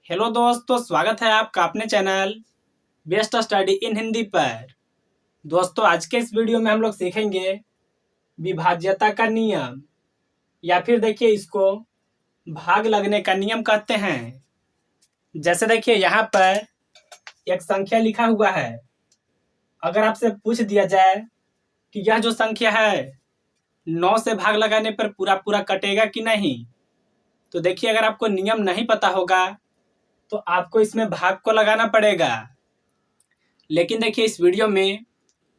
Hello दोस्तों, स्वागत है आपका अपने channel best study in Hindi पर। दोस्तों, आज के इस वीडियो में हम लोग सीखेंगे विभाज्यता का नियम, या फिर देखिए इसको भाग लगने का नियम कहते हैं। जैसे देखिए यहाँ पर एक संख्या लिखा हुआ है। अगर आपसे पूछ दिया जाए कि यह जो संख्या है 9 से भाग लगाने पर पूरा पूरा कटेगा कि नहीं, तो देखिए अगर आपको नियम नहीं पता होगा तो आपको इसमें भाग को लगाना पड़ेगा। लेकिन देखिए इस वीडियो में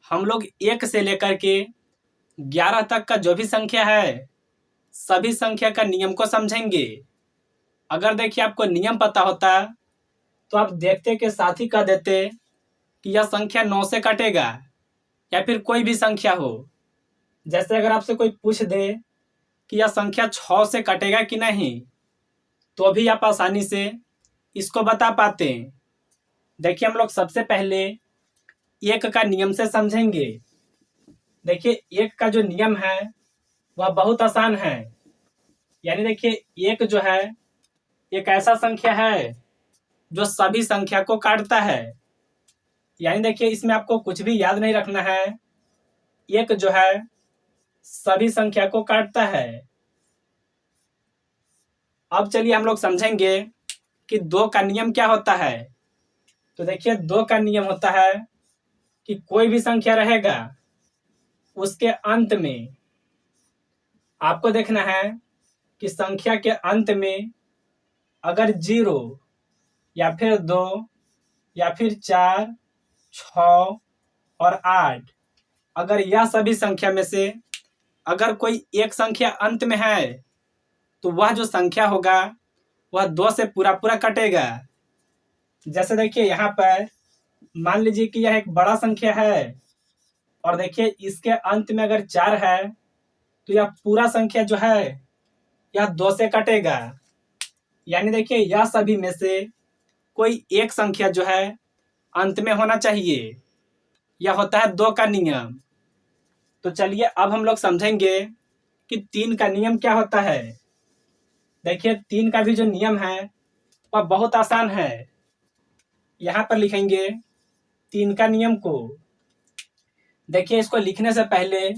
हम लोग 1 से लेकर के 11 तक का जो भी संख्या है सभी संख्या का नियम को समझेंगे। अगर देखिए आपको नियम पता होता तो आप देखते के साथ ही कह देते कि यह संख्या 9 से कटेगा, या फिर कोई भी संख्या हो। जैसे अगर आपसे कोई पूछ दे कि यह संख्या 6 से कटेगा कि नहीं, तो भी आप आसानी से इसको बता पाते। देखिए हम लोग सबसे पहले 1 का नियम से समझेंगे। देखिए 1 का जो नियम है वह बहुत आसान है। यानी देखिए 1 जो है एक ऐसा संख्या है जो सभी संख्या को काटता है। यानी देखिए इसमें आपको कुछ भी याद नहीं रखना है। 1 जो है सभी संख्या को काटता है। अब चलिए हम लोग समझेंगे कि 2 का नियम क्या होता है। तो देखिए 2 का नियम होता है कि कोई भी संख्या रहेगा उसके अंत में आपको देखना है कि संख्या के अंत में अगर 0 या फिर 2 या फिर 4, 6 और 8, अगर यह सभी संख्या में से अगर कोई एक संख्या अंत में है तो वह जो संख्या होगा वह 2 से पूरा पूरा कटेगा। जैसे देखिए यहाँ पर मान लीजिए कि यह एक बड़ा संख्या है और देखिए इसके अंत में अगर 4 है तो यह पूरा संख्या जो है यह 2 से कटेगा। यानी देखिए यह सभी में से कोई एक संख्या जो है अंत में होना चाहिए। यह होता है 2 का नियम। तो चलिए अब हम लोग समझेंगे कि 3 का नियम क्या होता है। देखिए 3 का भी जो नियम है वह बहुत आसान है। यहाँ पर लिखेंगे 3 का नियम को। देखिए इसको लिखने से पहले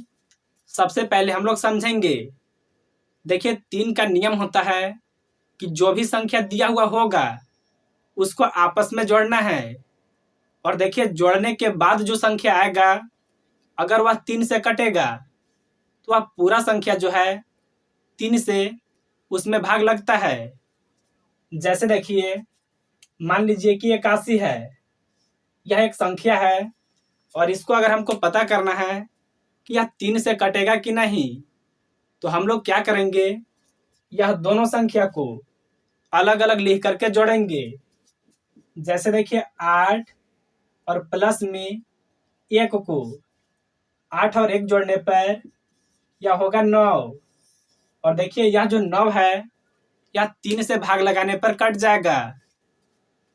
सबसे पहले हम लोग समझेंगे। देखिए 3 का नियम होता है कि जो भी संख्या दिया हुआ होगा उसको आपस में जोड़ना है। और देखिए जोड़ने के बाद जो संख्या आएगा अगर वह 3 से कटेगा तो वह पूरा संख्या जो है 3 से उसमें भाग लगता है। जैसे देखिए मान लीजिए कि 81 है। यह एक संख्या है और इसको अगर हमको पता करना है कि यह 3 से कटेगा कि नहीं, तो हम लोग क्या करेंगे, यह दोनों संख्या को अलग अलग लिख करके जोड़ेंगे। जैसे देखिए 8 और प्लस में 1 को 8 और 1 जोड़ने पर यह होगा 9। और देखिए यह जो 9 है यह 3 से भाग लगाने पर कट जाएगा।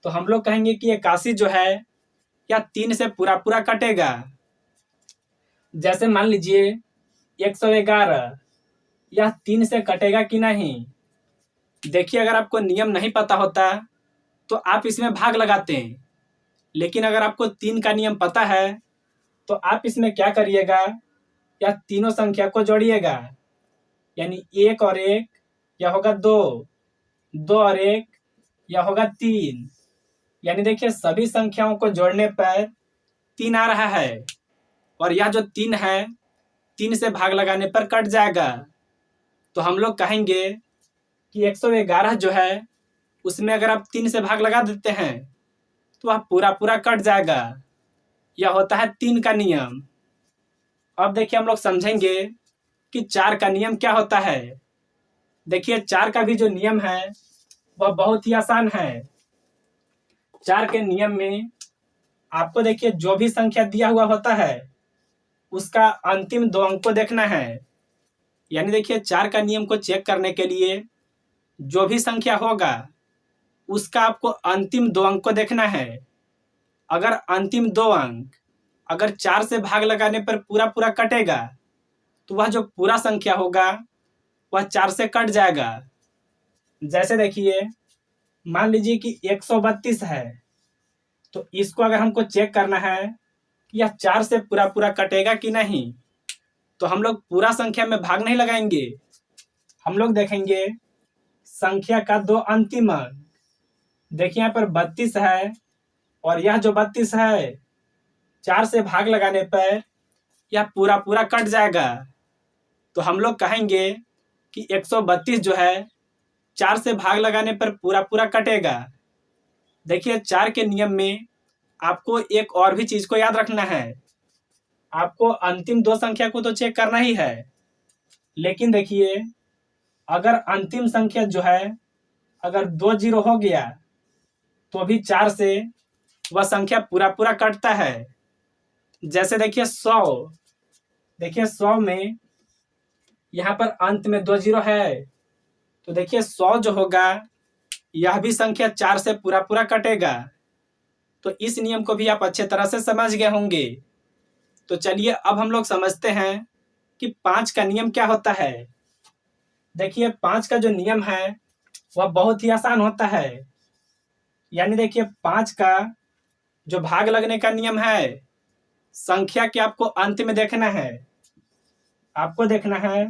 तो हम लोग कहेंगे कि 81 जो है यह 3 से पूरा पूरा कटेगा। जैसे मान लीजिए 111, यह 3 से कटेगा कि नहीं। देखिए अगर आपको नियम नहीं पता होता तो आप इसमें भाग लगाते हैं, लेकिन अगर आपको 3 का नियम पता है तो आप इसमें क्या करिएगा, या तीनों संख्या को जोड़िएगा। यानी 1 और 1 यह होगा 2, 2 और 1 यह होगा 3। यानी देखिए सभी संख्याओं को जोड़ने पर 3 आ रहा है और यह जो 3 है 3 से भाग लगाने पर कट जाएगा। तो हम लोग कहेंगे कि 111 जो है उसमें अगर आप 3 से भाग लगा देते हैं तो वह पूरा पूरा कट जाएगा। यह होता है 3 का नियम। अब देखिए हम लोग समझेंगे कि 4 का नियम क्या होता है। देखिए 4 का भी जो नियम है वह बहुत ही आसान है। 4 के नियम में आपको देखिए जो भी संख्या दिया हुआ होता है उसका अंतिम 2 अंक को देखना है। यानी देखिए 4 का नियम को चेक करने के लिए जो भी संख्या होगा उसका आपको अंतिम 2 अंक को देखना है। अगर अंतिम 2 अंक अगर 4 से भाग लगाने पर पूरा पूरा कटेगा तो वह जो पूरा संख्या होगा वह 4 से कट जाएगा। जैसे देखिए मान लीजिए कि 132 है, तो इसको अगर हमको चेक करना है कि यह 4 से पूरा पूरा कटेगा कि नहीं, तो हम लोग पूरा संख्या में भाग नहीं लगाएंगे। हम लोग देखेंगे संख्या का दो अंतिम अंक। देखिए यहाँ पर 32 है, और यह जो 32 है 4 से भाग लगाने पर यह पूरा पूरा कट जाएगा। तो हम लोग कहेंगे कि 132 जो है 4 से भाग लगाने पर पूरा पूरा कटेगा। देखिए 4 के नियम में आपको एक और भी चीज को याद रखना है। आपको अंतिम दो संख्या को तो चेक करना ही है, लेकिन देखिए अगर अंतिम संख्या जो है अगर 2 जीरो हो गया तो भी 4 से वह संख्या पूरा पूरा कटता है। जैसे देखिए 100, देखिए 100 में यहाँ पर अंत में 2 जीरो है, तो देखिए 100 जो होगा यह भी संख्या 4 से पूरा पूरा कटेगा। तो इस नियम को भी आप अच्छे तरह से समझ गए होंगे। तो चलिए अब हम लोग समझते हैं कि 5 का नियम क्या होता है। देखिए 5 का जो नियम है वह बहुत ही आसान होता है। यानी देखिए 5 का जो भाग लगने का नियम है, संख्या के आपको अंत में देखना है। आपको देखना है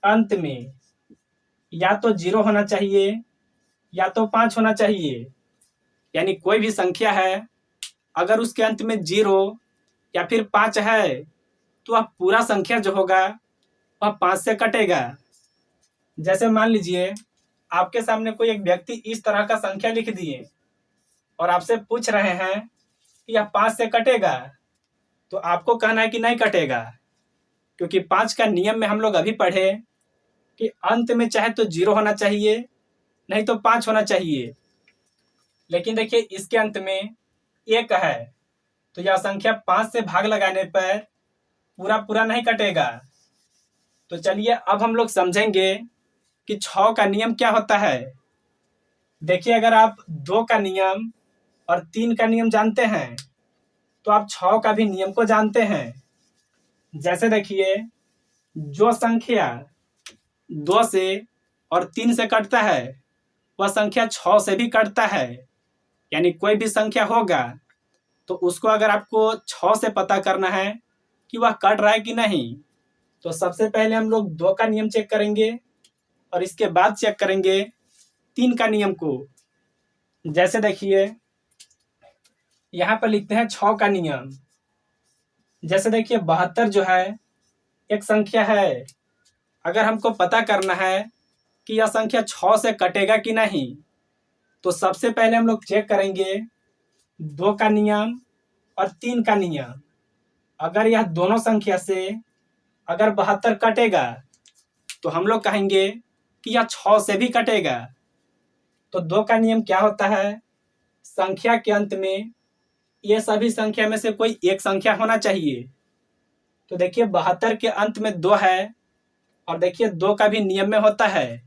अंत में या तो 0 होना चाहिए या तो 5 होना चाहिए। यानी कोई भी संख्या है अगर उसके अंत में 0 या फिर 5 है तो वह पूरा संख्या जो होगा वह 5 से कटेगा। जैसे मान लीजिए आपके सामने कोई एक व्यक्ति इस तरह का संख्या लिख दिए और आपसे पूछ रहे हैं कि यह 5 से कटेगा, तो आपको कहना है कि नहीं कटेगा, क्योंकि 5 का नियम में हम लोग अभी पढ़े कि अंत में चाहे तो 0 होना चाहिए नहीं तो 5 होना चाहिए। लेकिन देखिए इसके अंत में 1 है, तो यह संख्या 5 से भाग लगाने पर पूरा पूरा नहीं कटेगा। तो चलिए अब हम लोग समझेंगे कि 6 का नियम क्या होता है। देखिए अगर आप 2 का नियम और 3 का नियम जानते हैं तो आप 6 का भी नियम को जानते हैं। जैसे देखिए जो संख्या 2 से और 3 से कटता है वह संख्या 6 से भी कटता है। यानी कोई भी संख्या होगा तो उसको अगर आपको 6 से पता करना है कि वह कट रहा है कि नहीं, तो सबसे पहले हम लोग 2 का नियम चेक करेंगे और इसके बाद चेक करेंगे 3 का नियम को। जैसे देखिए यहाँ पर लिखते हैं 6 का नियम। जैसे देखिए 72 जो है एक संख्या है, अगर हमको पता करना है कि यह संख्या 6 से कटेगा कि नहीं, तो सबसे पहले हम लोग चेक करेंगे 2 का नियम और 3 का नियम। अगर यह दोनों संख्या से अगर 72 कटेगा तो हम लोग कहेंगे कि यह 6 से भी कटेगा। तो 2 का नियम क्या होता है, संख्या के अंत में ये सभी संख्या में से कोई एक संख्या होना चाहिए। तो देखिए 72 के अंत में 2 है, और देखिए 2 का भी नियम में होता है,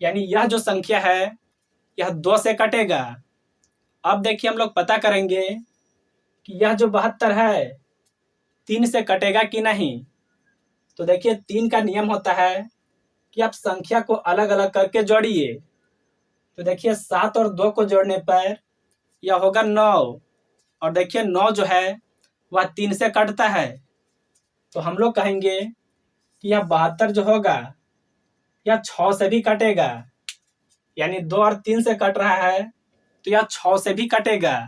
यानी यह जो संख्या है यह 2 से कटेगा। अब देखिए हम लोग पता करेंगे कि यह जो 72 है 3 से कटेगा कि नहीं। तो देखिए 3 का नियम होता है कि आप संख्या को अलग अलग करके जोड़िए। तो देखिए 7 और 2 को जोड़ने पर यह होगा 9, और देखिए 9 जो है वह 3 से कटता है। तो हम लोग कहेंगे कि यह 72 जो होगा यह 6 से भी कटेगा। यानी 2 और 3 से कट रहा है तो यह 6 से भी कटेगा।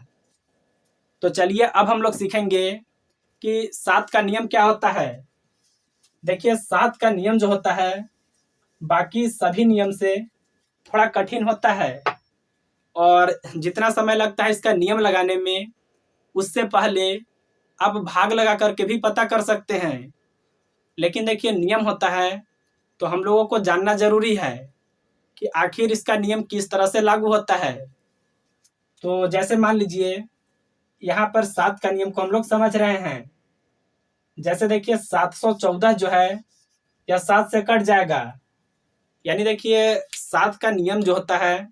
तो चलिए अब हम लोग सीखेंगे कि 7 का नियम क्या होता है। देखिए 7 का नियम जो होता है बाकी सभी नियम से थोड़ा कठिन होता है, और जितना समय लगता है इसका नियम लगाने में उससे पहले आप भाग लगा करके भी पता कर सकते हैं। लेकिन देखिए नियम होता है तो हम लोगों को जानना जरूरी है कि आखिर इसका नियम किस तरह से लागू होता है। तो जैसे मान लीजिए यहाँ पर 7 का नियम को हम लोग समझ रहे हैं। जैसे देखिए 714 जो है यह 7 से कट जाएगा। यानी देखिए 7 का नियम जो होता है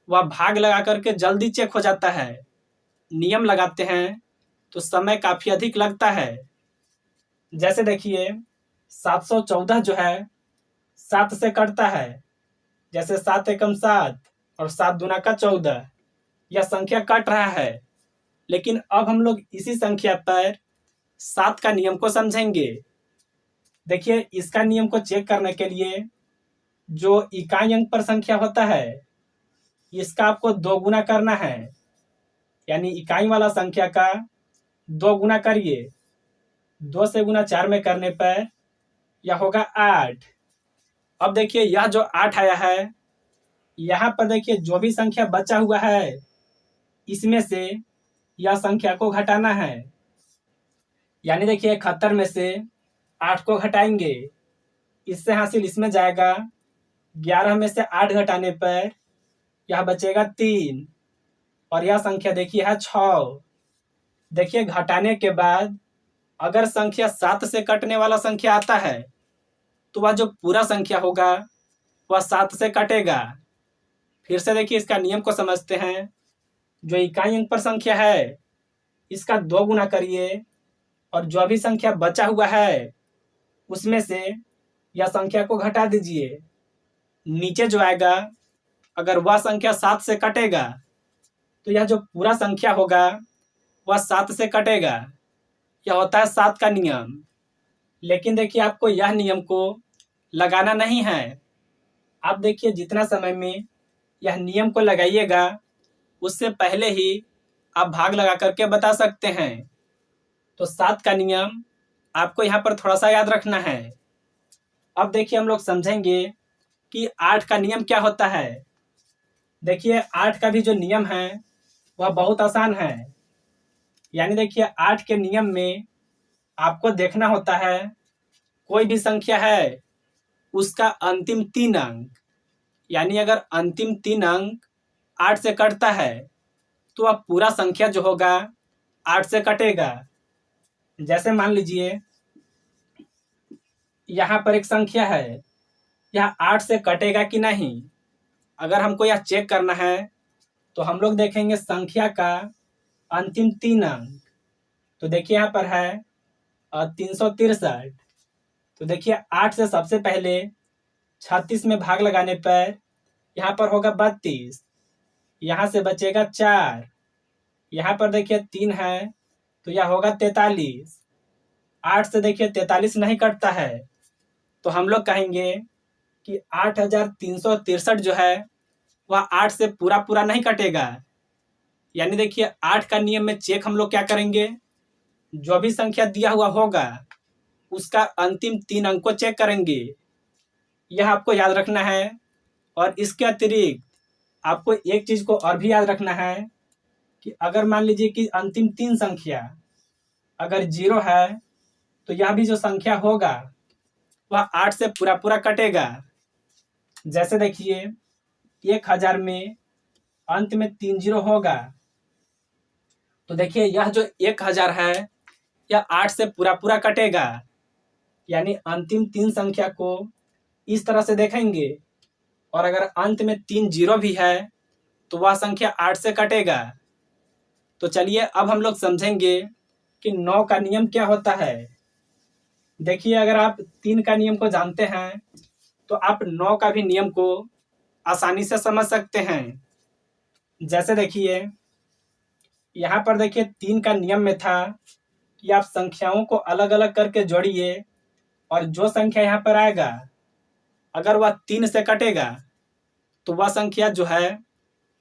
वह भाग लगा करके जल्दी चेक हो जाता है। नियम लगाते हैं तो समय काफी अधिक लगता है। जैसे देखिए 714 जो है 7 से कटता है। जैसे 7 एकम 7, और 7 दूना का 14। यह संख्या कट रहा है, लेकिन अब हम लोग इसी संख्या पर 7 का नियम को समझेंगे। देखिए, इसका नियम को चेक करने के लिए जो इकाई अंक पर संख्या होता है, इसका आपको 2 गुना करना है। यानी इकाई वाला संख्या का 2 गुना करिए। 2 से गुना 4 में करने पर यह होगा 8। अब देखिए, यह जो 8 आया है, यहाँ पर देखिए जो भी संख्या बचा हुआ है, इसमें से यह संख्या को घटाना है। यानी देखिए 71 में से 8 को घटाएंगे, इससे हासिल इसमें जाएगा। 11 में से 8 घटाने पर यह बचेगा 3, और यह संख्या देखिए है 6। देखिए, घटाने के बाद अगर संख्या 7 से कटने वाला संख्या आता है, तो वह जो पूरा संख्या होगा वह 7 से कटेगा। फिर से देखिए इसका नियम को समझते हैं। जो इकाई अंक पर संख्या है, इसका 2 गुना करिए, और जो भी संख्या बचा हुआ है उसमें से यह संख्या को घटा दीजिए। नीचे जो आएगा, अगर वह संख्या 7 से कटेगा, तो यह जो पूरा संख्या होगा वह 7 से कटेगा। यह होता है 7 का नियम। लेकिन देखिए, आपको यह नियम को लगाना नहीं है। आप देखिए, जितना समय में यह नियम को लगाइएगा, उससे पहले ही आप भाग लगा करके बता सकते हैं। तो 7 का नियम आपको यहाँ पर थोड़ा सा याद रखना है। अब देखिए, हम लोग समझेंगे कि 8 का नियम क्या होता है। देखिए, 8 का भी जो नियम है वह बहुत आसान है। यानी देखिए, 8 के नियम में आपको देखना होता है, कोई भी संख्या है उसका अंतिम 3 अंक, यानी अगर अंतिम 3 अंक 8 से कटता है, तो वह पूरा संख्या जो होगा 8 से कटेगा। जैसे मान लीजिए यहाँ पर एक संख्या है, यह 8 से कटेगा कि नहीं। अगर हमको यह चेक करना है, तो हम लोग देखेंगे संख्या का अंतिम 3 अंक। तो देखिए यहाँ पर है 363। तो देखिए 8 से सबसे पहले 36 में भाग लगाने पर यहाँ पर होगा 32, यहाँ से बचेगा 4, यहाँ पर देखिए 3 है, तो यह होगा 43। 8 से देखिए 43 नहीं कटता है, तो हम लोग कहेंगे कि 8363 जो है वह 8 से पूरा पूरा नहीं कटेगा। यानी देखिए 8 का नियम में चेक हम लोग क्या करेंगे, जो भी संख्या दिया हुआ होगा उसका अंतिम 3 अंक को चेक करेंगे। यह आपको याद रखना है। और इसके अतिरिक्त आपको एक चीज को और भी याद रखना है कि अगर मान लीजिए कि अंतिम 3 संख्या अगर 0 है, तो यह भी जो संख्या होगा वह 8 से पूरा पूरा कटेगा। जैसे देखिए 1000 में अंत में 3 0 होगा, तो देखिए यह जो 1000 है यह 8 से पूरा पूरा कटेगा। यानी अंतिम 3 संख्या को इस तरह से देखेंगे, और अगर अंत में 3 0 भी है तो वह संख्या 8 से कटेगा। तो चलिए अब हम लोग समझेंगे कि 9 का नियम क्या होता है। देखिए, अगर आप 3 का नियम को जानते हैं, तो आप 9 का भी नियम को आसानी से समझ सकते हैं। जैसे देखिए यहाँ पर देखिए 3 का नियम में था कि आप संख्याओं को अलग अलग करके जोड़िए, और जो संख्या यहाँ पर आएगा अगर वह 3 से कटेगा, तो वह संख्या जो है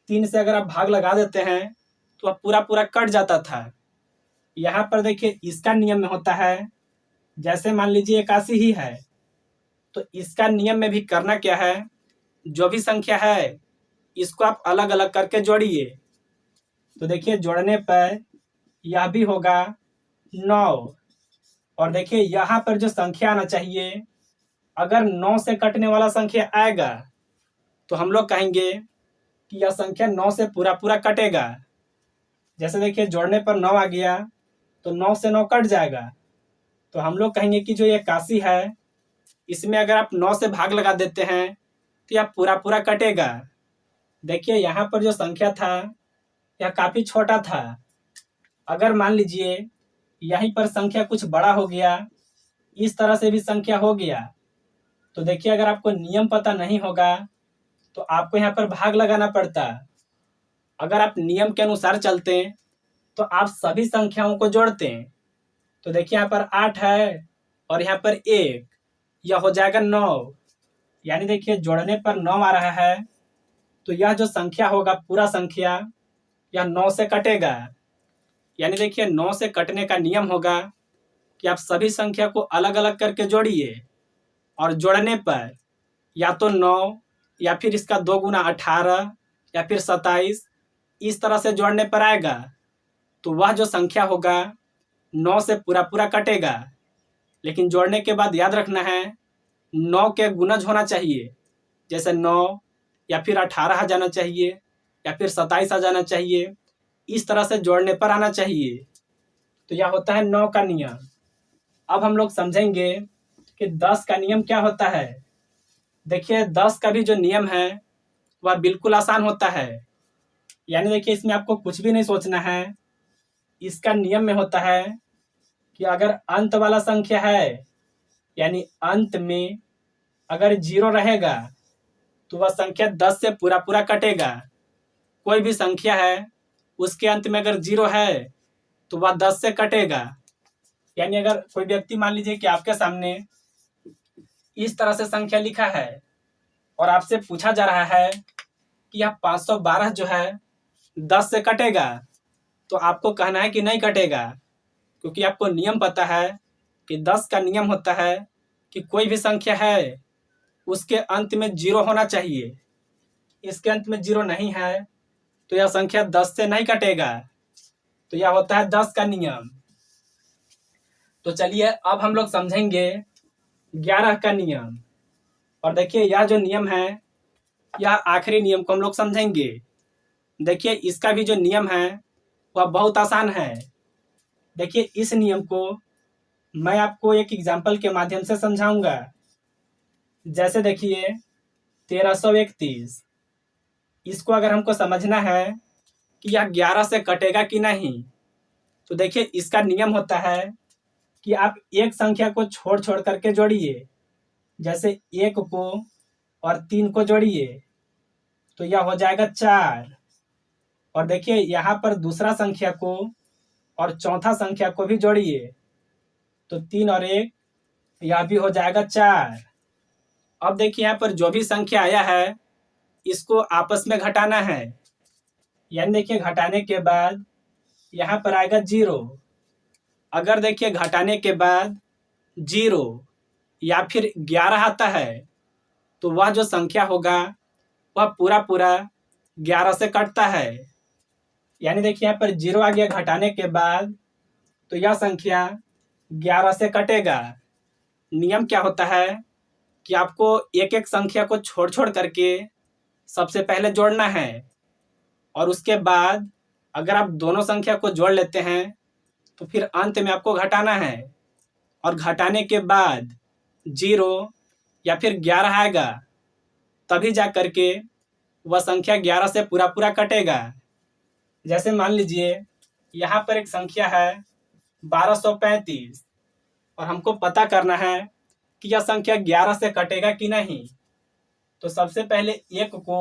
3 से अगर आप भाग लगा देते हैं तो वह पूरा पूरा कट जाता था। यहाँ पर देखिए इसका नियम में होता है, जैसे मान लीजिए 81 ही है, तो इसका नियम में भी करना क्या है, जो भी संख्या है इसको आप अलग अलग करके जोड़िए। तो देखिए जोड़ने पर यह भी होगा 9, और देखिए यहाँ पर जो संख्या आना चाहिए, अगर 9 से कटने वाला संख्या आएगा तो हम लोग कहेंगे कि यह संख्या 9 से पूरा पूरा कटेगा। जैसे देखिए जोड़ने पर 9 आ गया, तो 9 से 9 कट जाएगा, तो हम लोग कहेंगे कि जो ये 81 है, इसमें अगर आप 9 से भाग लगा देते हैं तो यह पूरा पूरा कटेगा। देखिए यहाँ पर जो संख्या था यह काफी छोटा था। अगर मान लीजिए यहीं पर संख्या कुछ बड़ा हो गया, इस तरह से भी संख्या हो गया, तो देखिए अगर आपको नियम पता नहीं होगा तो आपको यहाँ पर भाग लगाना पड़ता। अगर आप नियम के अनुसार चलते तो आप सभी संख्याओं को जोड़ते। तो देखिए यहाँ पर 8 है और यहाँ पर 1, यह हो जाएगा 9। यानी देखिए जोड़ने पर 9 आ रहा है, तो यह जो संख्या होगा पूरा संख्या यह 9 से कटेगा। यानी देखिए 9 से कटने का नियम होगा कि आप सभी संख्या को अलग अलग करके जोड़िए और जोड़ने पर या तो 9 या फिर इसका 2 गुना 18 या फिर 27 इस तरह से जोड़ने पर आएगा। तो वह जो संख्या होगा 9 से पूरा पूरा कटेगा। लेकिन जोड़ने के बाद याद रखना है 9 के गुणज होना चाहिए, जैसे 9 या फिर 18 आ जाना चाहिए या फिर 27 आ जाना चाहिए। इस तरह से जोड़ने पर आना चाहिए। तो यह होता है 9 का नियम। अब हम लोग समझेंगे कि 10 का नियम क्या होता है। देखिए 10 का भी जो नियम है वह बिल्कुल आसान होता है। यानी देखिए इसमें आपको कुछ भी नहीं सोचना है। इसका नियम में होता है कि अगर अंत वाला संख्या है, यानी अंत में अगर 0 रहेगा तो वह संख्या 10 से पूरा पूरा कटेगा। कोई भी संख्या है उसके अंत में अगर 0 है तो वह 10 से कटेगा। यानी अगर कोई व्यक्ति मान लीजिए कि आपके सामने इस तरह से संख्या लिखा है और आपसे पूछा जा रहा है कि यह 512 जो है 10 से कटेगा, तो आपको कहना है कि नहीं कटेगा, क्योंकि आपको नियम पता है कि 10 का नियम होता है कि कोई भी संख्या है उसके अंत में 0 होना चाहिए। इसके अंत में 0 नहीं है तो यह संख्या 10 से नहीं कटेगा। तो यह होता है 10 का नियम। तो चलिए अब हम लोग समझेंगे 11 का नियम। और देखिए यह जो नियम है यह आखिरी नियम को हम लोग समझेंगे। देखिए इसका भी जो नियम है वह बहुत आसान है। देखिए इस नियम को मैं आपको एक एग्जाम्पल के माध्यम से समझाऊंगा। जैसे देखिए 1331, इसको अगर हमको समझना है कि यह 11 से कटेगा कि नहीं, तो देखिए इसका नियम होता है कि आप एक संख्या को छोड़ छोड़ करके जोड़िए। जैसे 1 को और 3 को जोड़िए तो यह हो जाएगा 4। और देखिए यहाँ पर दूसरा संख्या को और चौथा संख्या को भी जोड़िए तो 3 और 1 यह भी हो जाएगा 4। अब देखिए यहाँ पर जो भी संख्या आया है इसको आपस में घटाना है। यानी देखिए घटाने के बाद यहाँ पर आएगा 0। अगर देखिए घटाने के बाद 0 या फिर 11 आता है तो वह जो संख्या होगा वह पूरा पूरा 11 से कटता है। यानी देखिए यहाँ पर 0 आ गया घटाने के बाद, तो यह संख्या 11 से कटेगा। नियम क्या होता है कि आपको एक एक संख्या को छोड़ छोड़ करके सबसे पहले जोड़ना है और उसके बाद अगर आप दोनों संख्या को जोड़ लेते हैं तो फिर अंत में आपको घटाना है और घटाने के बाद 0 या फिर 11 आएगा, तभी जा करके वह संख्या 11 से पूरा पूरा कटेगा। जैसे मान लीजिए यहाँ पर एक संख्या है 1235 और हमको पता करना है कि यह संख्या 11 से कटेगा कि नहीं। तो सबसे पहले 1 को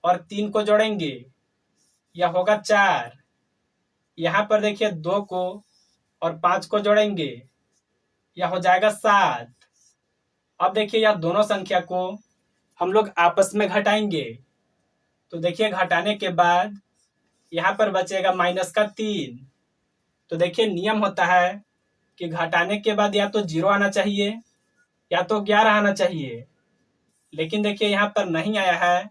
और 3 को जोड़ेंगे, यह होगा 4। यहाँ पर देखिए 2 को और 5 को जोड़ेंगे, यह हो जाएगा 7। अब देखिए यह दोनों संख्या को हम लोग आपस में घटाएंगे। तो देखिए घटाने के बाद यहाँ पर बचेगा -3। तो देखिए नियम होता है कि घटाने के बाद या तो 0 आना चाहिए या तो 11 आना चाहिए। लेकिन देखिए यहाँ पर नहीं आया है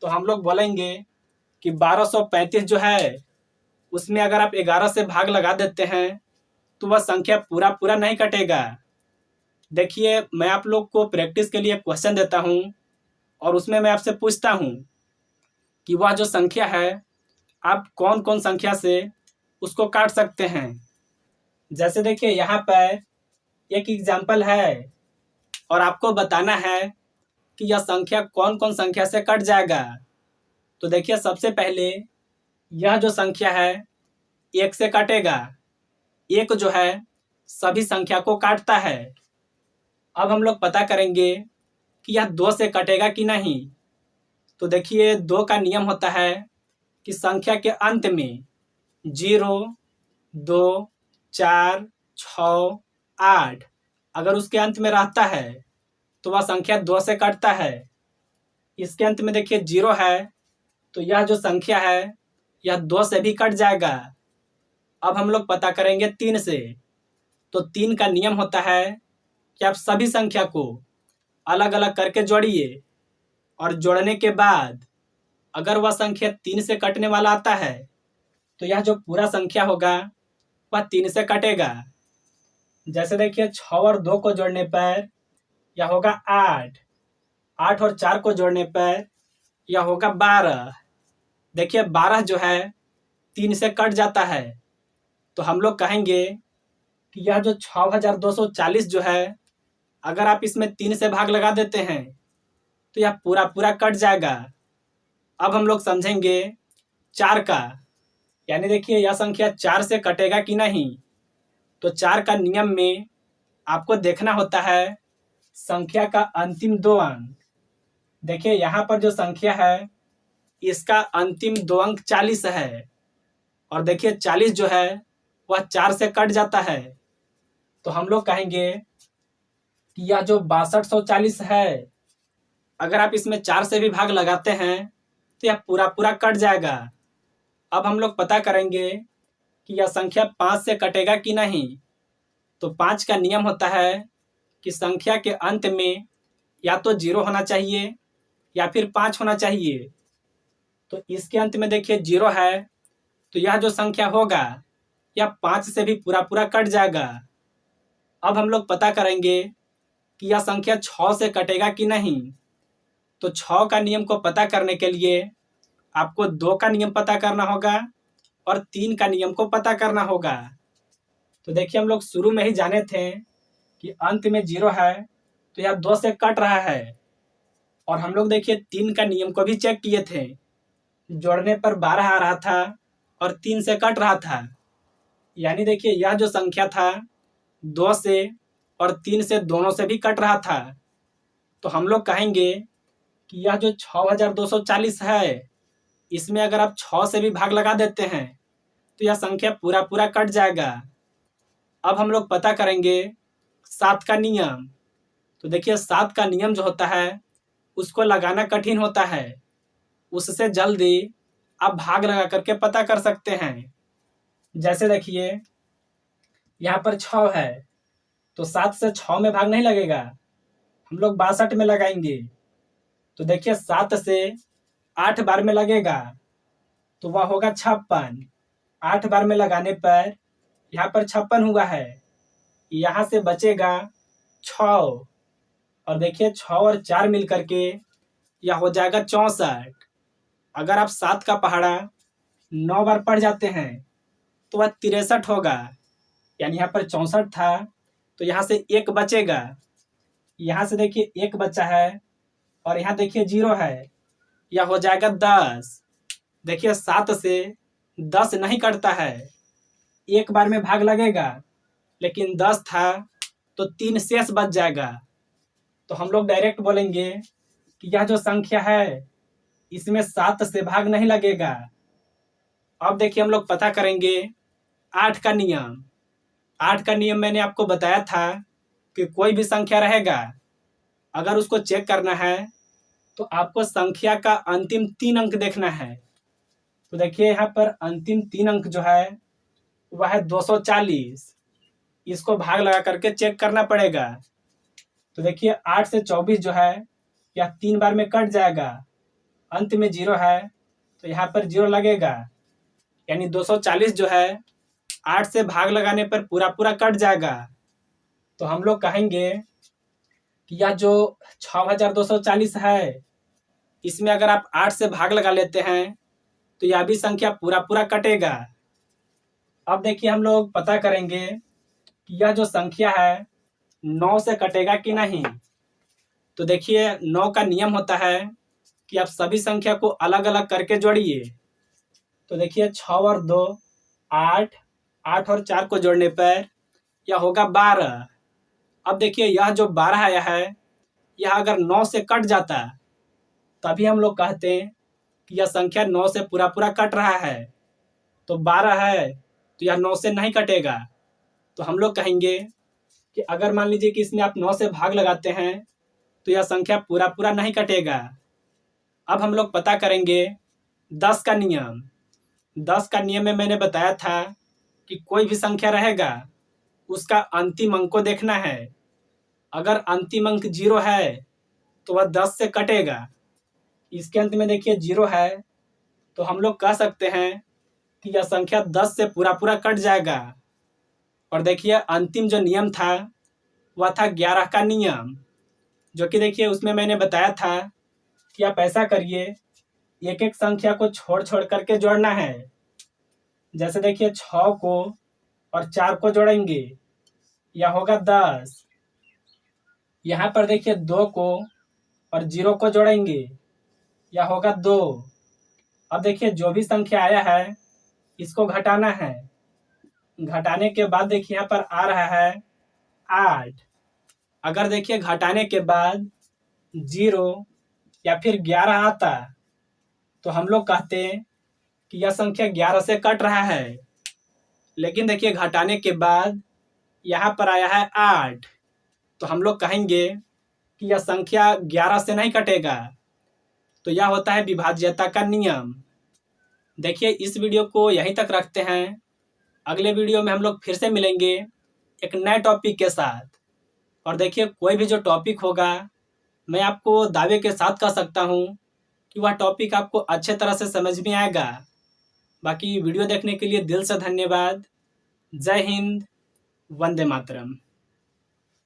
तो हम लोग बोलेंगे कि 1235 जो है उसमें अगर आप 11 से भाग लगा देते हैं तो वह संख्या पूरा पूरा नहीं कटेगा। देखिए मैं आप लोग को प्रैक्टिस के लिए क्वेश्चन देता हूँ और उसमें मैं आपसे पूछता हूँ कि वह जो संख्या है आप कौन कौन संख्या से उसको काट सकते हैं। जैसे देखिए यहाँ पर एक एग्जाम्पल है और आपको बताना है कि यह संख्या कौन कौन संख्या से कट जाएगा। तो देखिए सबसे पहले यह जो संख्या है 1 से कटेगा। 1 जो है सभी संख्या को काटता है। अब हम लोग पता करेंगे कि यह 2 से कटेगा कि नहीं। तो देखिए 2 का नियम होता है कि संख्या के अंत में 0, 2, 4, 6, 8 अगर उसके अंत में रहता है तो वह संख्या 2 से कटता है। इसके अंत में देखिए 0 है तो यह जो संख्या है यह 2 से भी कट जाएगा। अब हम लोग पता करेंगे 3 से। तो 3 का नियम होता है कि आप सभी संख्या को अलग अलग करके जोड़िए और जोड़ने के बाद अगर वह संख्या 3 से कटने वाला आता है तो यह जो पूरा संख्या होगा वह 3 से कटेगा। जैसे देखिए 6 और 2 को जोड़ने पर यह होगा 8, 8 और 4 को जोड़ने पर यह होगा 12। देखिए 12 जो है 3 से कट जाता है तो हम लोग कहेंगे कि यह जो 6240 जो है अगर आप इसमें 3 से भाग लगा देते हैं तो यह पूरा पूरा कट जाएगा। अब हम लोग समझेंगे 4 का, यानी देखिए यह संख्या 4 से कटेगा कि नहीं। तो 4 का नियम में आपको देखना होता है संख्या का अंतिम 2 अंक। देखिए यहाँ पर जो संख्या है इसका अंतिम 2 अंक 40 है और देखिए 40 जो है वह 4 से कट जाता है तो हम लोग कहेंगे कि यह जो 6240 है अगर आप इसमें 4 से भी भाग लगाते हैं तो यह पूरा पूरा कट जाएगा। अब हम लोग पता करेंगे कि यह संख्या 5 से कटेगा कि नहीं। तो 5 का नियम होता है कि संख्या के अंत में या तो 0 होना चाहिए या फिर 5 होना चाहिए। तो इसके अंत में देखिए 0 है तो यह जो संख्या होगा यह 5 से भी पूरा पूरा कट जाएगा। अब हम लोग पता करेंगे कि यह संख्या 6 से कटेगा कि नहीं। तो 6 का नियम को पता करने के लिए आपको 2 का नियम पता करना होगा और 3 का नियम को पता करना होगा। तो देखिए हम लोग शुरू में ही जाने थे कि अंत में 0 है तो यह 2 से कट रहा है और हम लोग देखिए 3 का नियम को भी चेक किए थे। जोड़ने पर 12 आ रहा था और 3 से कट रहा था, यानी देखिए यह जो संख्या था 2 से और 3 से दोनों से भी कट रहा था। तो हम लोग कहेंगे कि यह जो 6240 है इसमें अगर आप 6 से भी भाग लगा देते हैं तो यह संख्या पूरा पूरा कट जाएगा। अब हम लोग पता करेंगे 7 का नियम। तो देखिए 7 का नियम जो होता है उसको लगाना कठिन होता है, उससे जल्दी आप भाग लगा करके पता कर सकते हैं। जैसे देखिए यहाँ पर 6 है तो 7 से 6 में भाग नहीं लगेगा, हम लोग 62 में लगाएंगे। तो देखिए 7 से 8 बार में लगेगा तो वह होगा 56। 8 बार में लगाने पर यहाँ पर 56 हुआ है, यहाँ से बचेगा 6 और देखिए 6 और 4 मिल करके यह हो जाएगा 64। अगर आप 7 का पहाड़ा 9 बार पढ़ जाते हैं तो वह 63 होगा, यानी यहाँ पर 64 था तो यहाँ से 1 बचेगा। यहाँ से देखिए 1 बचा है और यहाँ देखिए 0 है, यह हो जाएगा 10। देखिए 7 से 10 नहीं कटता है, एक बार में भाग लगेगा, लेकिन 10 था तो 3 शेष बच जाएगा। तो हम लोग डायरेक्ट बोलेंगे कि यह जो संख्या है इसमें 7 से भाग नहीं लगेगा। अब देखिए हम लोग पता करेंगे 8 का नियम। 8 का नियम मैंने आपको बताया था कि कोई भी संख्या रहेगा अगर उसको चेक करना है तो आपको संख्या का अंतिम 3 अंक देखना है। तो देखिए यहाँ पर अंतिम 3 अंक जो है वह है 240। इसको भाग लगा करके चेक करना पड़ेगा। तो देखिए 8 से 24 जो है यह 3 बार में कट जाएगा, अंत में 0 है तो यहाँ पर 0 लगेगा, यानी 240 जो है 8 से भाग लगाने पर पूरा पूरा कट जाएगा। तो हम लोग कहेंगे कि यह जो 6240 है इसमें अगर आप 8 से भाग लगा लेते हैं तो यह भी संख्या पूरा पूरा कटेगा। अब देखिए हम लोग पता करेंगे कि यह जो संख्या है 9 से कटेगा कि नहीं। तो देखिए 9 का नियम होता है कि आप सभी संख्या को अलग अलग करके जोड़िए। तो देखिए 6 और 2 8, 8 और 4 को जोड़ने पर यह होगा 12। अब देखिए यह जो 12 आया है यह अगर 9 से कट जाता तभी हम लोग कहते हैं कि यह संख्या 9 से पूरा पूरा कट रहा है। तो 12 है तो यह 9 से नहीं कटेगा। तो हम लोग कहेंगे कि अगर मान लीजिए कि इसमें आप 9 से भाग लगाते हैं तो यह संख्या पूरा पूरा नहीं कटेगा। अब हम लोग पता करेंगे 10 का नियम। 10 का नियम में मैंने बताया था कि कोई भी संख्या रहेगा उसका अंतिम अंक को देखना है। अगर अंतिम अंक 0 है तो वह 10 से कटेगा। इसके अंत में देखिए 0 है तो हम लोग कह सकते हैं कि यह संख्या 10 से पूरा पूरा कट जाएगा। और देखिए अंतिम जो नियम था वह था 11 का नियम, जो कि देखिए उसमें मैंने बताया था कि आप ऐसा करिए, एक एक संख्या को छोड़ छोड़ करके जोड़ना है। जैसे देखिए 6 को और 4 को जोड़ेंगे, यह होगा 10। यहाँ पर देखिए 2 को और 0 को जोड़ेंगे, यह होगा 2। अब देखिए जो भी संख्या आया है इसको घटाना है। घटाने के बाद देखिए यहाँ पर आ रहा है 8। अगर देखिए घटाने के बाद 0 या फिर 11 आता तो हम लोग कहते हैं कि यह संख्या 11 से कट रहा है। लेकिन देखिए घटाने के बाद यहाँ पर आया है 8 तो हम लोग कहेंगे कि यह संख्या 11 से नहीं कटेगा। तो यह होता है विभाज्यता का नियम। देखिए इस वीडियो को यहीं तक रखते हैं। अगले वीडियो में हम लोग फिर से मिलेंगे एक नए टॉपिक के साथ। और देखिए कोई भी जो टॉपिक होगा मैं आपको दावे के साथ कह सकता हूँ कि वह टॉपिक आपको अच्छे तरह से समझ में आएगा। बाकी वीडियो देखने के लिए दिल से धन्यवाद। जय हिंद, वंदे मातरम।